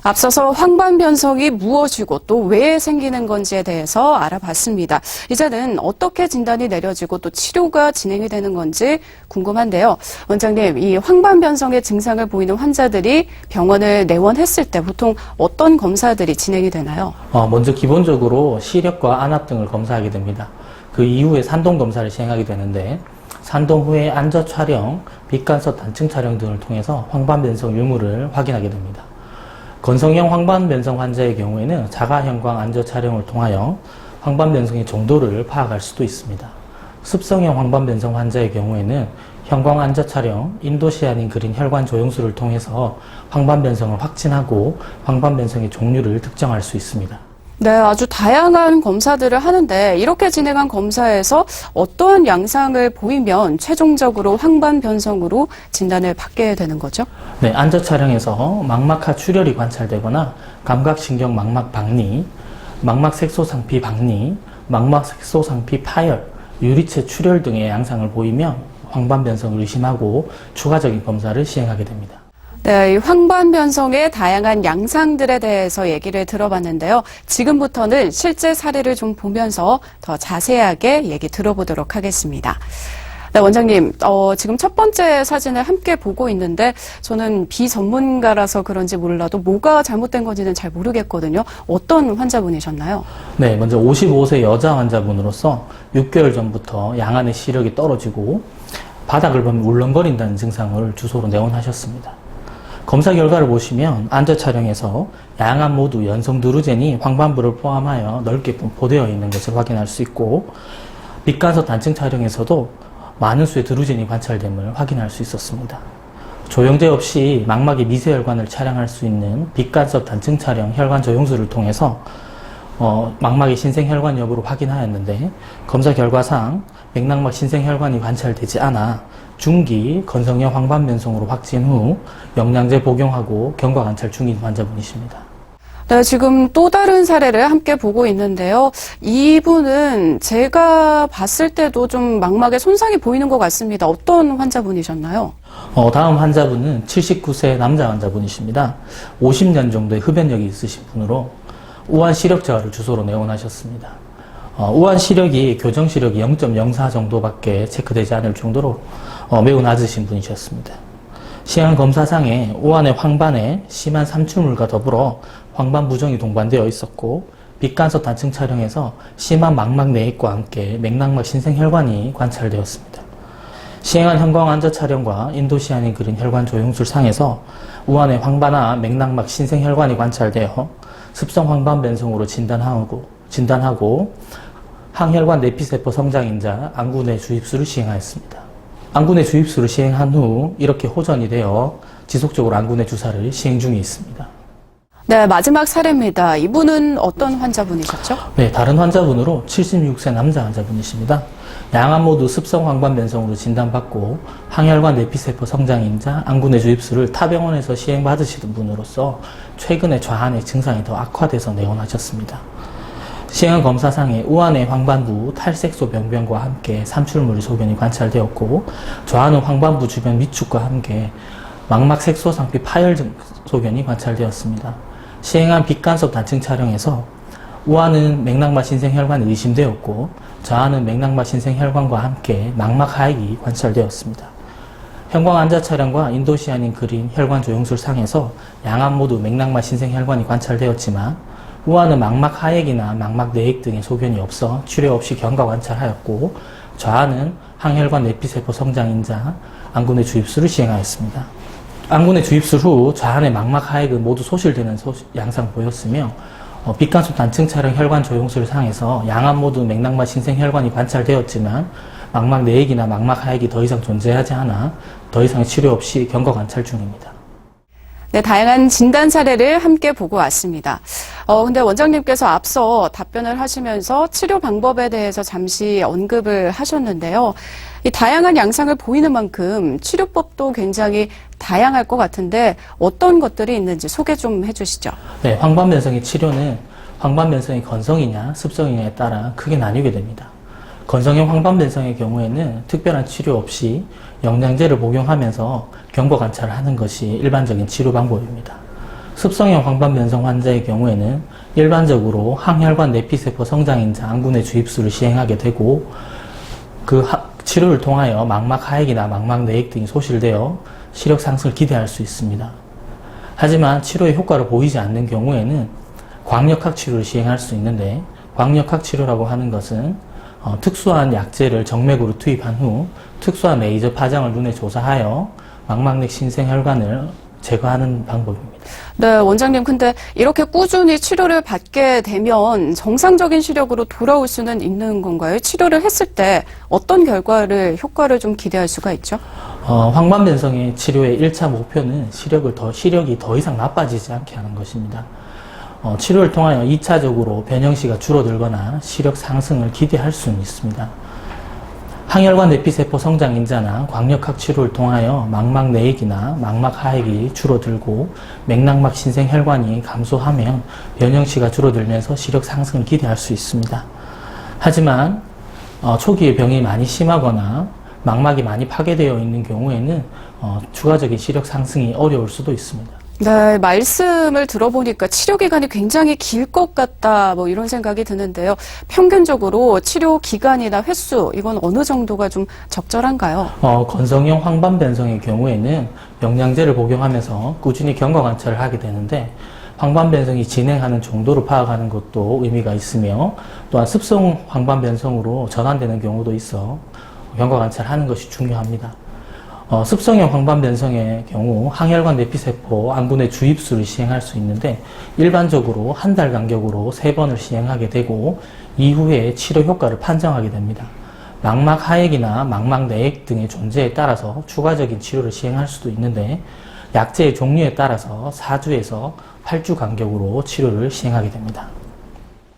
앞서서 황반변성이 무엇이고 또 왜 생기는 건지에 대해서 알아봤습니다. 이제는 어떻게 진단이 내려지고 또 치료가 진행이 되는 건지 궁금한데요. 원장님, 이 황반변성의 증상을 보이는 환자들이 병원을 내원했을 때 보통 어떤 검사들이 진행이 되나요? 먼저 기본적으로 시력과 안압 등을 검사하게 됩니다. 그 이후에 산동 검사를 시행하게 되는데 산동 후에 안저 촬영, 빛간섭 단층 촬영 등을 통해서 황반변성 유무를 확인하게 됩니다. 건성형 황반변성 환자의 경우에는 자가형광 안저 촬영을 통하여 황반변성의 정도를 파악할 수도 있습니다. 습성형 황반변성 환자의 경우에는 형광 안저 촬영, 인도시아닌 그린 혈관 조영술을 통해서 황반변성을 확진하고 황반변성의 종류를 특정할 수 있습니다. 네, 아주 다양한 검사들을 하는데 이렇게 진행한 검사에서 어떤 양상을 보이면 최종적으로 황반변성으로 진단을 받게 되는 거죠? 네, 안저 촬영에서 망막하 출혈이 관찰되거나 감각신경 망막 박리, 망막 색소상피 박리, 망막 색소상피 파열, 유리체 출혈 등의 양상을 보이면 황반변성을 의심하고 추가적인 검사를 시행하게 됩니다. 네, 이 황반변성의 다양한 양상들에 대해서 얘기를 들어봤는데요. 지금부터는 실제 사례를 좀 보면서 더 자세하게 얘기 들어보도록 하겠습니다. 네, 원장님, 지금 첫 번째 사진을 함께 보고 있는데 저는 비전문가라서 그런지 몰라도 뭐가 잘못된 건지는 잘 모르겠거든요. 어떤 환자분이셨나요? 네, 먼저 55세 여자 환자분으로서 6개월 전부터 양안의 시력이 떨어지고 바닥을 보면 울렁거린다는 증상을 주소로 내원하셨습니다. 검사 결과를 보시면 안저 촬영에서 양안 모두 연성 드루젠이 황반부를 포함하여 넓게 분포되어 있는 것을 확인할 수 있고 빛간섭 단층 촬영에서도 많은 수의 드루젠이 관찰됨을 확인할 수 있었습니다. 조영제 없이 망막의 미세혈관을 촬영할 수 있는 빛간섭 단층 촬영 혈관 조영술을 통해서 망막의 신생혈관 여부를 확인하였는데 검사 결과상 맥락막 신생혈관이 관찰되지 않아 중기 건성형 황반변성으로 확진 후 영양제 복용하고 경과 관찰 중인 환자분이십니다. 네, 지금 또 다른 사례를 함께 보고 있는데요. 이분은 제가 봤을 때도 좀 망막에 손상이 보이는 것 같습니다. 어떤 환자분이셨나요? 다음 환자분은 79세 남자 환자분이십니다. 50년 정도의 흡연력이 있으신 분으로 우한 시력 저하를 주소로 내원하셨습니다. 우한 시력이 교정 시력이 0.04 정도밖에 체크되지 않을 정도로 매우 낮으신 분이셨습니다. 시행 검사상에 우한의 황반에 심한 삼출물과 더불어 황반 부종이 동반되어 있었고 빛간섭 단층 촬영에서 심한 망막 내액과 함께 맥락막 신생혈관이 관찰되었습니다. 시행한 형광 안저 촬영과 인도시아닌 그린 혈관 조영술 상에서 우한의 황반화 맥락막 신생혈관이 관찰되어 습성 황반변성으로 진단하고 항혈관 내피세포 성장인자 안구내 주입술을 시행하였습니다. 안구내 주입술을 시행한 후 이렇게 호전이 되어 지속적으로 안구내 주사를 시행 중에 있습니다. 네, 마지막 사례입니다. 이분은 어떤 환자분이셨죠? 네, 다른 환자분으로 76세 남자 환자분이십니다. 양안 모두 습성 황반변성으로 진단받고 항혈관 내피세포 성장인자 안구내 주입술을 타 병원에서 시행받으시던 분으로서 최근에 좌안의 증상이 더 악화돼서 내원하셨습니다. 시행한 검사상에 우한의 황반부 탈색소 병변과 함께 삼출물 소견이 관찰되었고 좌안은 황반부 주변 위축과 함께 망막 색소상피 파열 소견이 관찰되었습니다. 시행한 빛간섭 단층 촬영에서 우한은 맥락막 신생혈관이 의심되었고 좌안은 맥락막 신생혈관과 함께 망막 하액이 관찰되었습니다. 형광 안저 촬영과 인도시아닌 그린 혈관 조영술 상에서 양안 모두 맥락막 신생혈관이 관찰되었지만 우한은 망막 하액이나 망막 내액 등의 소견이 없어 치료 없이 경과 관찰하였고 좌안은 항혈관 내피세포 성장인자 안구내 주입술을 시행하였습니다. 안구내 주입술 후 좌안의 망막 하액은 모두 소실되는 양상 보였으며 빛간섭 단층 촬영 혈관 조영술 상에서 양안 모두 맥락막 신생혈관이 관찰되었지만 망막 내액이나 망막 하액이 더 이상 존재하지 않아 더 이상의 치료 없이 경과 관찰 중입니다. 네, 다양한 진단 사례를 함께 보고 왔습니다. 근데 원장님께서 앞서 답변을 하시면서 치료 방법에 대해서 잠시 언급을 하셨는데요. 이 다양한 양상을 보이는 만큼 치료법도 굉장히 다양할 것 같은데 어떤 것들이 있는지 소개 좀 해주시죠. 네, 황반변성의 치료는 황반변성이 건성이냐 습성이냐에 따라 크게 나뉘게 됩니다. 건성형 황반변성의 경우에는 특별한 치료 없이 영양제를 복용하면서 경과 관찰을 하는 것이 일반적인 치료 방법입니다. 습성형 황반변성 환자의 경우에는 일반적으로 항혈관 내피세포 성장인자 안구내 주입술을 시행하게 되고 치료를 통하여 망막 하액이나 망막 내액 등이 소실되어 시력 상승을 기대할 수 있습니다. 하지만 치료의 효과를 보이지 않는 경우에는 광역학 치료를 시행할 수 있는데, 광역학 치료라고 하는 것은 특수한 약제를 정맥으로 투입한 후 특수한 레이저 파장을 눈에 조사하여 망막내 신생혈관을 제거하는 방법입니다. 네, 원장님. 근데 이렇게 꾸준히 치료를 받게 되면 정상적인 시력으로 돌아올 수는 있는 건가요? 치료를 했을 때 어떤 효과를 좀 기대할 수가 있죠? 황반변성의 치료의 1차 목표는 시력이 더 이상 나빠지지 않게 하는 것입니다. 치료를 통하여 2차적으로 변형시가 줄어들거나 시력 상승을 기대할 수는 있습니다. 항혈관 내피세포 성장인자나 광역학 치료를 통하여 망막 내액이나 망막 하액이 줄어들고 맥락막 신생혈관이 감소하면 변형시가 줄어들면서 시력 상승을 기대할 수 있습니다. 하지만 초기에 병이 많이 심하거나 망막이 많이 파괴되어 있는 경우에는 추가적인 시력 상승이 어려울 수도 있습니다. 네, 말씀을 들어보니까 치료 기간이 굉장히 길 것 같다, 이런 생각이 드는데요. 평균적으로 치료 기간이나 횟수, 이건 어느 정도가 좀 적절한가요? 건성형 황반변성의 경우에는 영양제를 복용하면서 꾸준히 경과 관찰을 하게 되는데, 황반변성이 진행하는 정도를 파악하는 것도 의미가 있으며, 또한 습성 황반변성으로 전환되는 경우도 있어 경과 관찰하는 것이 중요합니다. 습성형 황반변성의 경우 항혈관 내피세포 안구내 주입술을 시행할 수 있는데, 일반적으로 한 달 간격으로 3번을 시행하게 되고 이후에 치료 효과를 판정하게 됩니다. 망막 하액이나 망막 내액 등의 존재에 따라서 추가적인 치료를 시행할 수도 있는데, 약제의 종류에 따라서 4주에서 8주 간격으로 치료를 시행하게 됩니다.